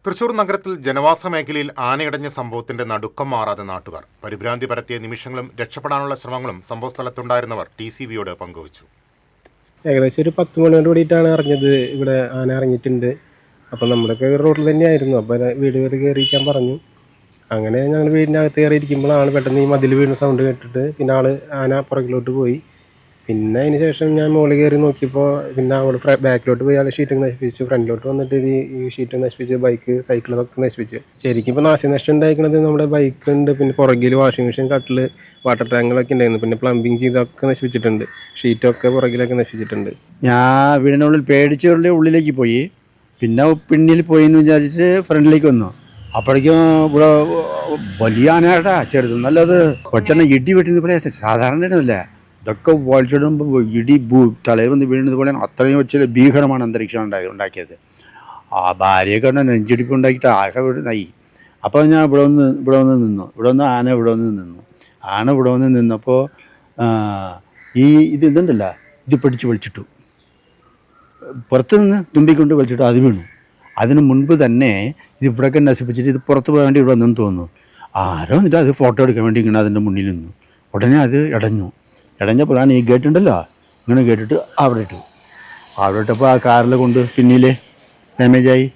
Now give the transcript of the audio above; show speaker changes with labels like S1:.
S1: തൃശൂർ നഗരത്തിൽ ജനവാസ മേഖലയിൽ ആനയടഞ്ഞ സംഭവത്തിന്റെ നടുക്കം മാറാതെ നാട്ടുകാർ. പരിഭ്രാന്തി പരത്തിയ നിമിഷങ്ങളും രക്ഷപ്പെടാനുള്ള ശ്രമങ്ങളും സംഭവസ്ഥലത്തുണ്ടായിരുന്നവർ TCVയോട് പങ്കുവച്ചു.
S2: ഏകദേശം ഒരു 10 മണിയോട് കൂടിയിട്ടാണ് അറിഞ്ഞത് ഇവിടെ ആന ഇറങ്ങിയിട്ടുണ്ട്. അപ്പം നമ്മുടെയൊക്കെ റോഡിൽ തന്നെയായിരുന്നു. അപ്പോൾ വീട് കയറിയിരിക്കാൻ പറഞ്ഞു. അങ്ങനെ ഞങ്ങൾ വീടിനകത്ത് കയറിയിരിക്കുമ്പോഴാണ് പെട്ടെന്ന് ഈ മതിൽ വീഴുന്ന സൗണ്ട് കേട്ടിട്ട് പിന്നെ ആന പുറകിലോട്ട് പോയി. പിന്നെ അതിന് ശേഷം ഞാൻ മുകളിൽ കയറി നോക്കിയപ്പോൾ പിന്നെ അവിടെ ബാക്കിലോട്ട് പോയി ഷീറ്റൊക്കെ നശിപ്പിച്ചു. ഫ്രണ്ടിലോട്ട് വന്നിട്ട് ഈ ഷീറ്റ് നശിപ്പിച്ച് ബൈക്ക് സൈക്കിളൊക്കെ നശിപ്പിച്ച്. ശരിക്കും ഇപ്പോൾ നാശനഷ്ടം ഉണ്ടായിരിക്കുന്നത് നമ്മുടെ ബൈക്കുണ്ട്, പിന്നെ പുറകിൽ വാഷിംഗ് മെഷീൻ, കട്ടിൽ, വാട്ടർ ടാങ്കുകളൊക്കെ ഉണ്ടായിരുന്നു. പിന്നെ പ്ലംബിങ് ചെയ്തൊക്കെ നശിപ്പിച്ചിട്ടുണ്ട്. ഷീറ്റൊക്കെ പുറകിലൊക്കെ നശിപ്പിച്ചിട്ടുണ്ട്.
S3: ഞാൻ വീടിനുള്ളിൽ പേടിച്ചുള്ള ഉള്ളിലേക്ക് പോയി. പിന്നെ പിന്നിൽ പോയി എന്ന് വിചാരിച്ചിട്ട് ഫ്രണ്ടിലേക്ക് വന്നു. അപ്പോഴേക്കും ഇവിടെ വലിയ ആനയാട്ടാ, ചെറുതൊന്നല്ലത്. കൊച്ചെണ്ണ ഇടി വെട്ടുന്നത് പോലെ സാധാരണ ഇതൊക്കെ വലിച്ചിടുമ്പോൾ ഇടി തലയിൽ വന്ന് വീഴുന്നത് പോലെയാണ്. അത്രയും വെച്ചാൽ ഭീകരമാണ് അന്തരീക്ഷം ഉണ്ടാക്കിയത്. ആ ഭാര്യയൊക്കെ നെഞ്ചിടിപ്പ് ഉണ്ടാക്കിയിട്ട് ആകെ വീടുന്നായി. അപ്പോൾ ഞാൻ ഇവിടെ വന്ന് നിന്നു. ആന ഇവിടെ വന്ന് നിന്നപ്പോൾ ഇതുണ്ടല്ലോ, ഇത് പിടിച്ച് വലിച്ചിട്ടു. പുറത്ത് നിന്ന് തുമ്പിക്കൊണ്ട് വലിച്ചിട്ട് അത് വീണു. അതിന് മുൻപ് തന്നെ ഇത് ഇവിടെയൊക്കെ നശിപ്പിച്ചിട്ട് ഇത് പുറത്ത് പോകാൻ വേണ്ടി ഇവിടെ നിന്നു തോന്നുന്നു. ആരോ എന്നിട്ട് അത് ഫോട്ടോ എടുക്കാൻ വേണ്ടി ഇങ്ങനെ അതിൻ്റെ മുന്നിൽ നിന്നു. ഉടനെ അത് ഇടഞ്ഞപ്പോഴാണ് ഈ ഗേറ്റ് ഉണ്ടല്ലോ, ഇങ്ങനെ കേട്ടിട്ട് അവിടെ ഇട്ടപ്പോൾ ആ കാറിൽ കൊണ്ട് പിന്നിൽ ഡാമേജായി.